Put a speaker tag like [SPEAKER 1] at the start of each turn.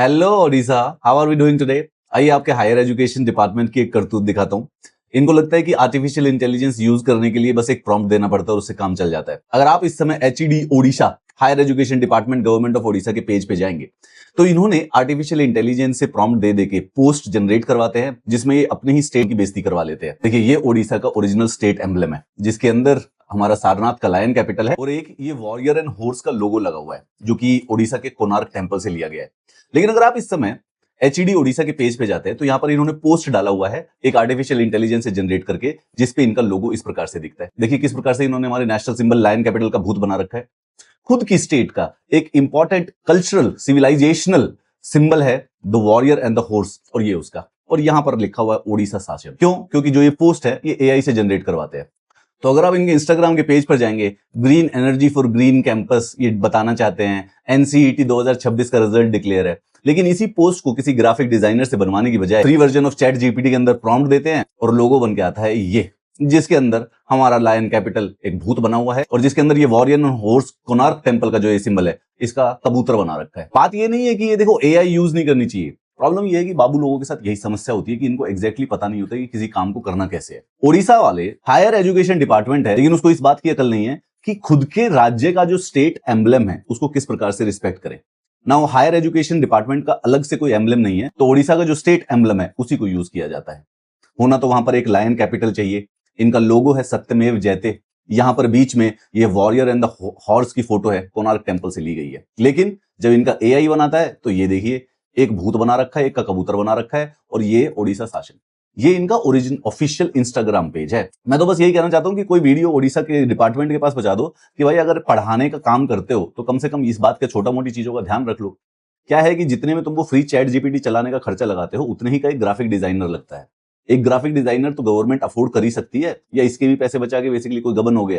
[SPEAKER 1] Hello Odisha, how are we doing today. आइए आपके higher education department की एक करतूत दिखाता हूँ। इनको लगता है कि आर्टिफिशियल इंटेलिजेंस यूज करने के लिए बस एक प्रॉम्प्ट देना पड़ता है और उससे काम चल जाता है। अगर आप इस समय HED Odisha higher education department government of Odisha के पेज पे जाएंगे तो इन्होंने आर्टिफिशियल इंटेलिजेंस से प्रॉम्प्ट दे के पोस्ट जनरेट करवाते हैं, जिसमें ये अपने ही स्टेट की बेइज्जती करवा लेते हैं। देखिए, ये ओडिशा का ओरिजिनल स्टेट एम्बलम है, जिसके अंदर हमारा सारनाथ का लायन कैपिटल है और एक ये वॉरियर एंड हॉर्स का लोगो लगा हुआ है, जो कि ओडिशा के कोणार्क टेम्पल से लिया गया है। लेकिन अगर आप इस समय एचईडी ओडिशा के पेज पे जाते हैं तो यहाँ पर इन्होंने पोस्ट डाला हुआ है एक आर्टिफिशियल इंटेलिजेंस से जनरेट करके, जिसपे इनका लोगो इस प्रकार से दिखता है। देखिए किस प्रकार से इन्होंने हमारे नेशनल सिंबल लायन कैपिटल का भूत बना रखा है। खुद की स्टेट का एक इंपॉर्टेंट कल्चरल सिविलाइजेशनल सिंबल है the warrior and the horse, और ये उसका, और यहां पर लिखा हुआ है ओडिशा शासन। क्यों? क्योंकि जो ये पोस्ट है ये एआई से जनरेट करवाते हैं। तो अगर आप इनके इंस्टाग्राम के पेज पर जाएंगे, green energy for green campus ये बताना चाहते हैं, एनसीईटी 2026 का रिजल्ट डिक्लेयर है, लेकिन इसी पोस्ट को किसी ग्राफिक डिजाइनर से बनवाने की बजाय free version of chat GPT के अंदर प्रॉम्प्ट देते हैं और लोगो बन के आता है ये, जिसके अंदर हमारा लायन कैपिटल एक भूत बना हुआ है और जिसके अंदर ये वॉरियर हॉर्स कोणार्क टेम्पल का जो ये सिंबल है इसका कबूतर बना रखा है। बात ये नहीं है कि ये देखो एआई यूज नहीं करनी चाहिए, प्रॉब्लम ये है कि बाबू लोगों के साथ यही समस्या होती है कि इनको एग्जैक्टली पता नहीं होता कि किसी काम को करना कैसे है। ओडिशा वाले हायर एजुकेशन डिपार्टमेंट है, लेकिन उसको इस बात की अकल नहीं है कि खुद के राज्य का जो स्टेट एम्बलम है उसको किस प्रकार से रिस्पेक्ट करें। नाउ हायर एजुकेशन डिपार्टमेंट का अलग से कोई एम्बलम नहीं है, तो ओडिशा का जो स्टेट एम्बलम है उसी को यूज किया जाता है। होना तो वहां पर एक लायन कैपिटल चाहिए, इनका लोगो है सत्यमेव जयते, यहां पर बीच में ये वॉरियर एंड द हॉर्स की फोटो है, कोणार्क टेम्पल से ली गई है। लेकिन जब इनका एआई बनाता है तो ये देखिए एक भूत बना रखा है, एक का कबूतर बना रखा है, और ये ओडिशा शासन। ये इनका ओरिजिन ऑफिशियल इंस्टाग्राम पेज है। मैं तो बस यही कहना चाहता हूं कि कोई वीडियो ओडिशा के डिपार्टमेंट के पास पहुंचा दो कि भाई अगर पढ़ाने का काम करते हो तो कम से कम इस बात के छोटा मोटी चीजों का ध्यान रख लो। क्या है कि जितने में तुमको फ्री चैट जीपीटी चलाने का खर्चा लगाते हो उतने ही का एक ग्राफिक डिजाइनर लगता है। एक ग्राफिक डिजाइनर तो गवर्नमेंट अफोर्ड कर ही सकती है, या इसके भी पैसे बचा के बेसिकली कोई गबन हो गया।